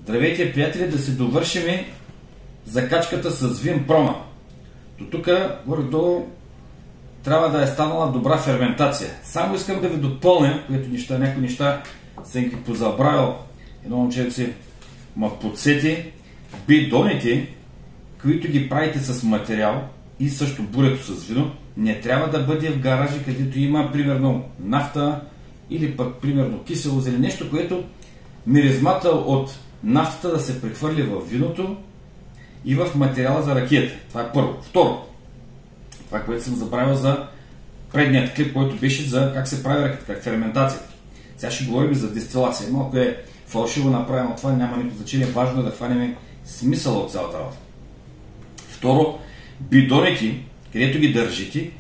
Здравейте, приятели, да се довършим закачката с Винпрома. До тук горе-долу трябва да е станала добра ферментация. Само искам да ви допълня, някои неща съм ги позабравил. Едно момченце ма подсети. Бидоните, които ги правите с материал и също бурето с вино, не трябва да бъде в гаражи, където има примерно нафта или пък примерно кисело или нещо, което миризмата от нафтата да се прехвърли в виното и в материала за ракията. Това е първо. Второ, това, което съм забравил за предният клип, който беше за как се прави ракията, как ферментацията. Сега ще говорим за дестилация. Малко е фалшиво направено, това няма никакво значение. Важно е да хванем смисъла от цялата работа. Второ, бидоните, където ги държите,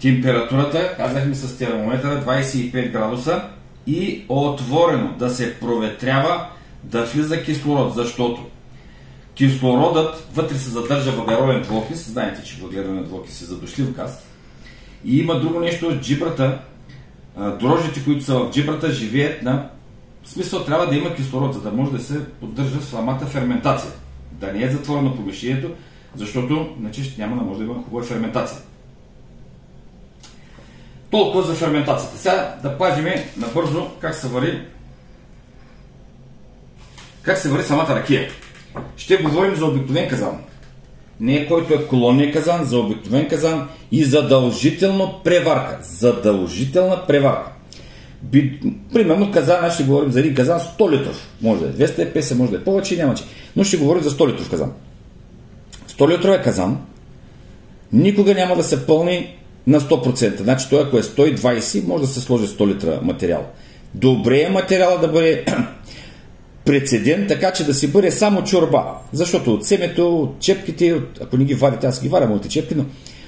температурата, казахме с термометъра 25 градуса и отворено да се проветрява, да влиза кислород, защото кислородът вътре се задържа въглероден двуокис. Знаете, че въглероден двуокис е задушлив газ. И има друго нещо от джибрата. Дрожжите, които са в джибрата, живеят на... В смисъл, трябва да има кислород, за да може да се поддържа самата ферментация. Да не е затворено помещението, защото иначе няма да може да има хубава ферментация. Толкова за ферментацията. Сега да пажим набързо как се вари самата ракия. Ще говорим за обикновен казан. Не който е колонния казан, за обикновен казан и задължително преварка. Задължителна преварка. Примерно казан, ще говорим за един казан 100 литров. Може да е 250, може да е повече, няма че. Но ще говорим за 100 литров казан. 100 литровия казан никога няма да се пълни на 100%. Значи той, ако е 120, може да се сложи 100 литра материал. Добре е материала да бъде прецедент, така че да си бъде само чорба. Защото от семето, от чепките, ако не ги вадите, аз ги варя моите чепки, но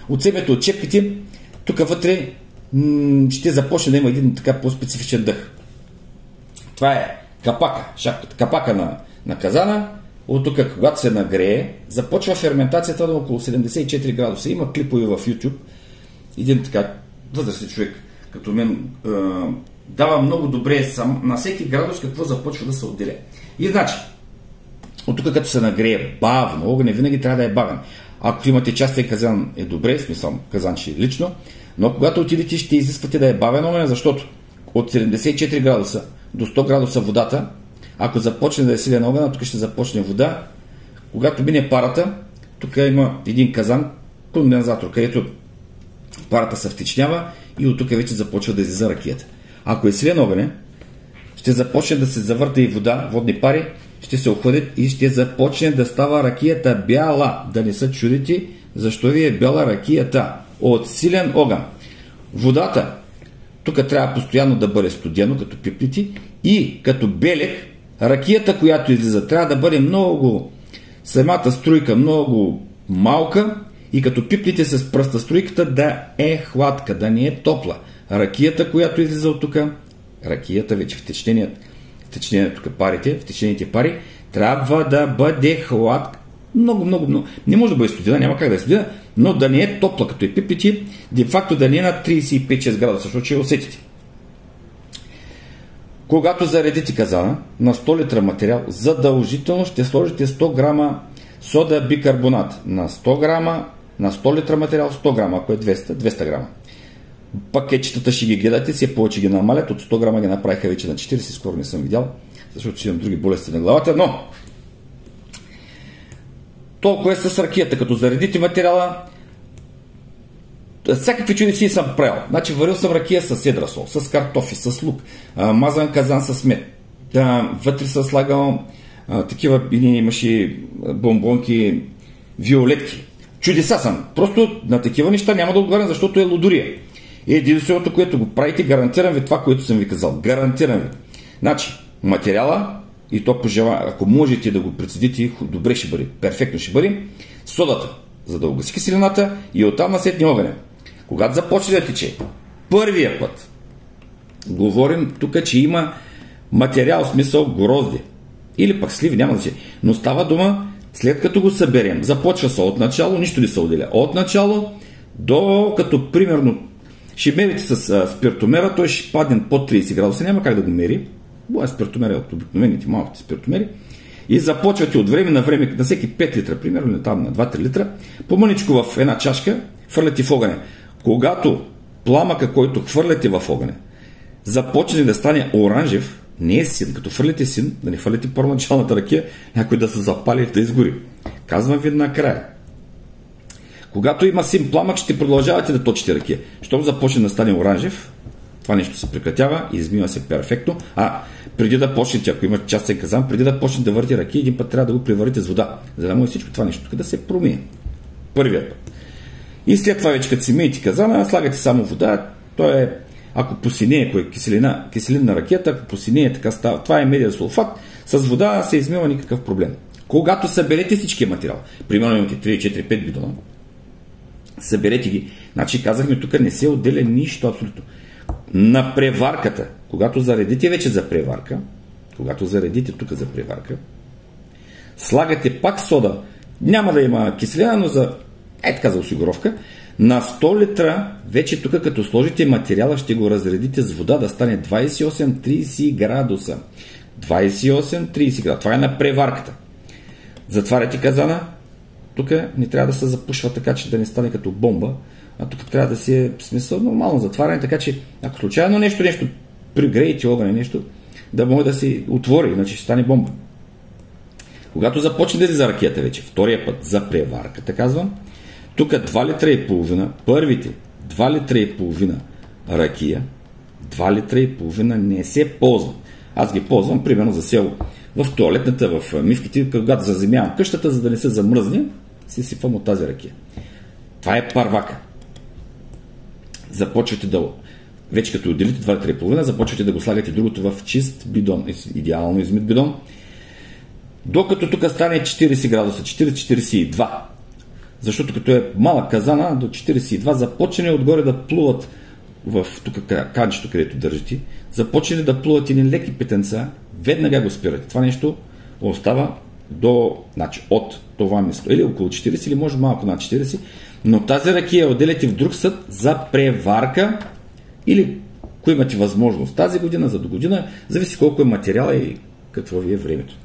от семето, от чепките, тук вътре ще започне да има един така по-специфичен дъх. Това е капака, шапката, капака на казана. От тук, когато се нагрее, започва ферментацията на около 74 градуса. Има клипове в YouTube. Един така възрастен човек, като мен, дава много добре на всеки градус какво започва да се отделя. И значи, от тук като се нагрее бавно, огън винаги трябва да е бавен. Ако имате частен казан е добре, смисъл казанче лично, но когато отидете ще изисквате да е бавен огън, защото от 74 градуса до 100 градуса водата, ако започне да е силен огън, тук ще започне вода. Когато мине парата, тук има един казан, кондензатор, където парата се втечнява и от тук вече започва да излиза ракията. Ако е силен огън, ще започне да се завърта и вода, водни пари, ще се охладят и ще започне да става ракията бяла. Да не се чудите защо ви е бяла ракията от силен огън. Водата тук трябва постоянно да бъде студено, като пипнити, и като белег ракията, която излиза, трябва да бъде много, самата струйка много малка и като пипнете с пръста струйката да е хладка, да не е топла. Ракията, която излиза от тук, ракията вече в течението тук парите, в течените пари, трябва да бъде хладка. Много. Не може да бъде студена, няма как да е студена, но да не е топла, като е пипнете, де факто да не е на 35-6 градуса, защото ще усетите. Когато заредите казана на 100 литра материал, задължително ще сложите 100 грама сода бикарбонат. На 100 грама, на 100 литра материал 100 грама, ако е 200 грама. Пакетчетата ще ги гледате, все повече ги намалят, от 100 грама ги направиха вече на 40, скоро не съм видял, защото си имам други болести на главата, но толкова е с ракията, като заредите материала, всякакви чудеси съм правил. Значи варил съм ракия с едра сол, с картофи, с лук, мазан казан с мед. Вътре съм слагал такива, имаше бомбонки, виолетки. Чудеса съм. Просто на такива неща няма да отговарям, защото е лудория. Единственото, което го правите, гарантирам ви това, което съм ви казал. Гарантирам ви. Значи, материала, и то пожела, ако можете да го прецедите, добре ще бъде, перфектно ще бъде, содата, за да угаси киселината и оттам насетне огъня. Когато започне да тече, първия път, говорим тук, че има материал, в смисъл грозде, или пък сливи, няма значение, но става дума, след като го съберем, започва се от начало, нищо не се отделя. От начало до, като примерно, ще мерите с спиртомера, той ще падне под 30 градуса, няма как да го мери. Боя спиртомери от обикновените малките спиртомери. И започвате от време на време, на всеки 5 литра, примерно там на 2-3 литра, помъничко в една чашка, хвърляте в огъня. Когато пламъка, който хвърляте в огъня, започне да стане оранжев, не е син, като хвърляте син, да не хвърляте първоначалната ракия, някой да се запали и да изгори. Казвам ви накрая. Когато има син пламък, ще продължавате да точите ракия. Щом започне да стане оранжев, това нещо се прекратява и измива се перфектно. Преди да почнете, ако има частен казан, преди да почнете да върти ракия, един път трябва да го преварите с вода, за да може всичко това нещо тук да се промие. Първият път. И след това вече, като си миете казана, слагате само вода. То е, ако посинее, ако е киселинна ракията, ако посинее, така става. Това е медиен сулфат. С вода се измива никакъв проблем. Когато съберете всичкия материал, примерно имате 3, 4, 5 бидона, съберете ги. Значи казахме, тук не се отделя нищо абсолютно. На преварката, когато заредите вече за преварка, слагате пак сода. Няма да има киселина, но за осигуровка. На 100 литра, вече тук като сложите материала, ще го разредите с вода да стане 28-30 градуса. 28-30 градуса. Това е на преварката. Затваряте казана. Тук не трябва да се запушва така, че да не стане като бомба. А тук трябва да си е смисъл нормално затваряне, така че ако случайно нещо пригреете огъня, нещо, да може да се отвори, иначе ще стане бомба. Когато започне за ракията вече, втория път за преварката, казвам, тук 2 литра и половина, първите 2 литра и половина ракия, 2 литра и половина не се ползват. Аз ги ползвам, примерно за село, в тоалетната, в мивките, когато заземявам къщата, за да не се замръзне, си сипвам от тази ракия. Това е първака. Започвате да, вече като отделите 2 литра и половина, започвате да го слагате другото в чист бидон, идеално измит бидон, докато тук стане 40 градуса, 40-42. Защото като е малък казана, до 42 започне отгоре да плуват в тук канчето, където държите, започне да плуват и леки петенца, веднага го спирате. Това нещо остава от това место. Или около 40, или може малко над 40, но тази ракия отделяте в друг съд за преварка или ако имате възможност тази година, за до година, зависи колко е материала и какво ви е времето.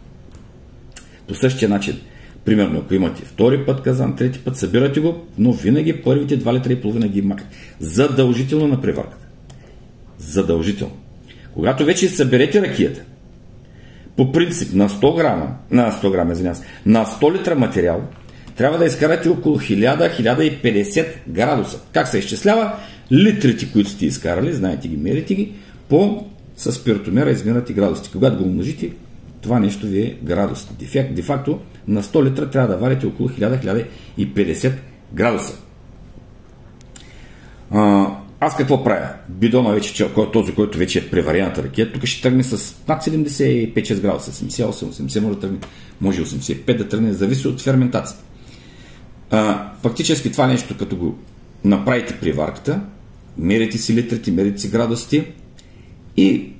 По същия начин, примерно, ако имате втори път казан, трети път, събирате го, но винаги първите 2 литра и половина ги махате. Задължително на преварката. Задължително. Когато вече съберете ракията, по принцип на 100 литра материал, трябва да изкарате около 1000-1050 градуса. Как се изчислява? Литрите, които сте изкарали, знаете ги, мерите ги, с спиртомера измерате градусите. Когато го умножите, това нещо ви е градус. Де факто на 100 литра трябва да варите около 1000-1050 градуса. Аз какво правя? Бидона вече, този, който вече е преварената ракия, тук ще тръгне с над 75-6 градуса, 78-80 може да тръгне, може 85 да тръгне, зависи от ферментацията. Фактически това нещо, като го направите преварката, мерите си литрите, мерите си градусите и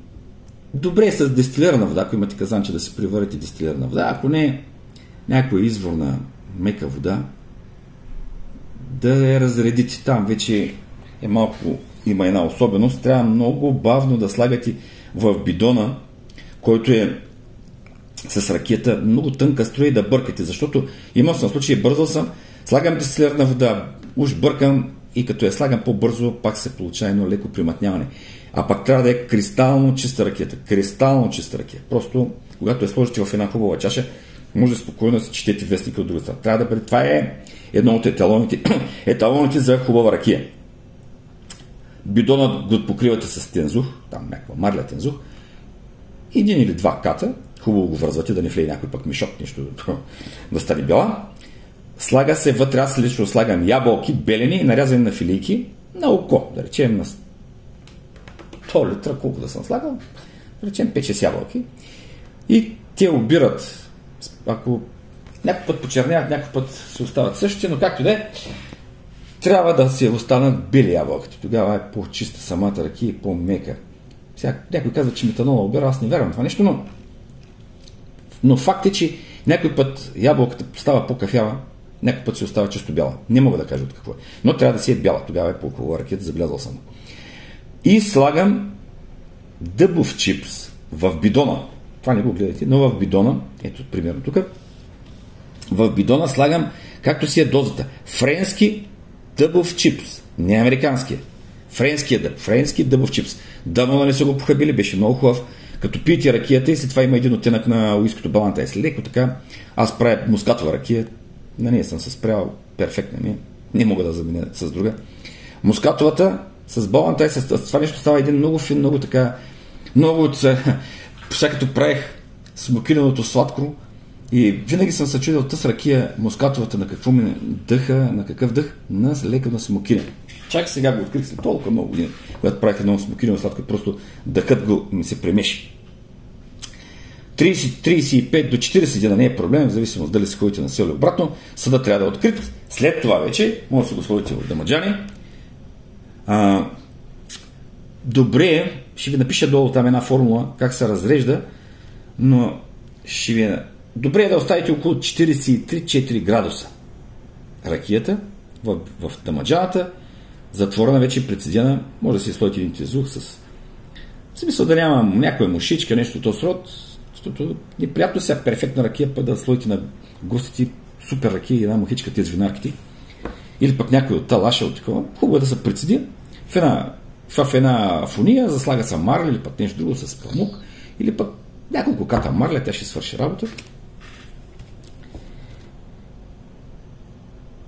добре е с дестилирана вода, ако имате казанче да се преварите дестилирана вода, ако не някоя изворна мека вода, да я разредите. Там вече е малко, има една особеност, трябва много бавно да слагате в бидона, който е с ракията, много тънка струя и да бъркате, защото имал съм случай, бързал съм, слагам дестилирана вода, уж бъркам и като я слагам по-бързо, пак се получава едно леко примътняване. А пак трябва да е кристално чиста ракията. Кристално чиста ракия. Просто, когато я сложите в една хубава чаша, може спокойно да се четете вестника от друга страна. Трябва да бъде. Това е едно от еталоните за хубава ракия. Бидонът го покривате с тензух, там някаква марля тензух, един или два ката, хубаво го вързвате, да не влее някой пък мишок, нещо да стане бяла. Слага се вътре, аз лично слагам ябълки, белени и нарязани на филийки, на око, да речем на 100 литра, колко да съм слагал, да речем 5-6 ябълки. И те обират, ако някой път почерняват, някой път се остават същите, но както да е, трябва да се останат бели ябълките. Тогава е по-чиста самата ракия и по-мека. Сега някой казва, че метанола обира, аз не вярвам това нещо, но факт е, че някой път ябълката става по-кафява, някой път се остава чисто бяла. Не мога да кажа от какво е. Но трябва да си е бяла. Тогава е по-хубава ракията, забелязал съм. И слагам дъбов чипс в бидона. това не го гледайте, но в бидона, ето примерно тук, в бидона слагам, както си е дозата, френски дъбов чипс, не американския. Френски дъбов чипс. Давно не са го похабили, беше много хубав. Като пиете ракията и след това има един оттенък на уиското балантай. След леко така, аз правя мускатова ракия, на нея съм се спрял перфектно, не мога да заменя с друга. Мускатовата с балантай, с това нещо става един много фин, много така, много от сега като правих смокиновото сладко и винаги съм се чудил с ракия мускатовата на какво ми дъха, на какъв дъх, на лека на смокине. Чак сега го открих след толкова много години, когато правих едно смокиново сладко, просто дъхът го ми се премеши. 35 до 40 дена не е проблем, в зависимост дали се ходите на село обратно, съдът трябва да е открит. След това вече може да се го сложите в дамаджани. Добре, ще ви напиша долу там една формула, как се разрежда, но добре е да оставите около 43-4 градуса ракията в дамаджаната, затворена вече прецедена, може да си сложите един тезух в смисъл да няма някоя мушичка, нещо от този род, защото неприятно сега перфектна ракия, пък да сложите на гостите супер ракия и една мухичка тези винарките, или пък някой от талаша от такова, хубаво е да се прецеди в една фуния, заслага се марля или пък нещо друго с памук, или пък няколко ката марля, тя ще свърши работа.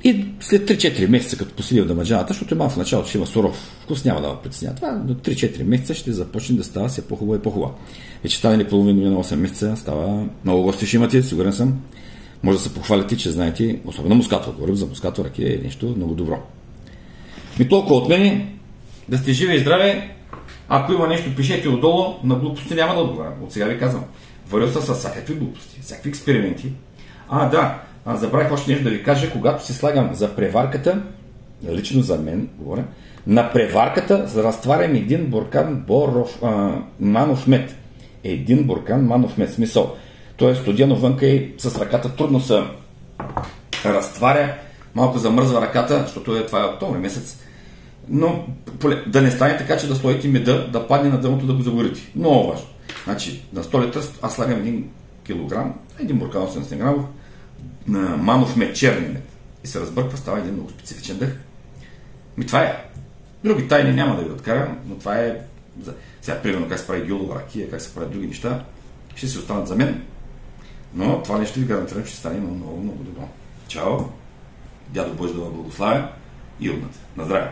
И след 3-4 месеца, като посили в дамаджаната, защото малко в началото ще има суров вкус, няма да ме притесня това, до 3-4 месеца ще започне да става все по-хубаво и по-хубаво. Вече стане половина на 8 месеца, става много гости ще имате, сигурен съм. Може да се похвалите, че знаете, особено мускатова, говорим за мускатова ракия, е нещо много добро. И толкова от мене, да сте живи и здраве. Ако има нещо, пишете отдолу, на глупости няма да отговарям. От сега ви казвам. Вървил са с всякакви глупости, всякакви експерименти. Забравих още нещо да ви кажа, когато си слагам за преварката, лично за мен говоря, на преварката разтварям един буркан манов мед. Един буркан манов мед, смисъл. Той е студено вънка и с ръката трудно се разтваря, малко замръзва ръката, защото това е октомври месец. Но да не стане така, че да сложите меда, да падне на дъното да го загорите. Много важно. Значи на 100 литра аз слагам 1 килограм, един буркан 80 грамов, на манов мед, черни мед. И се разбърква, става един много специфичен дъх. Това е. Други тайни няма да ви откарам, но това е. Сега, примерно, как се прави гюлова ракия, как се правят други неща, ще си останат за мен. Но това нещо ви гарантирам, че стане много, много добро. Чао! Дядо Божи да ви благославя и обната. На здраве!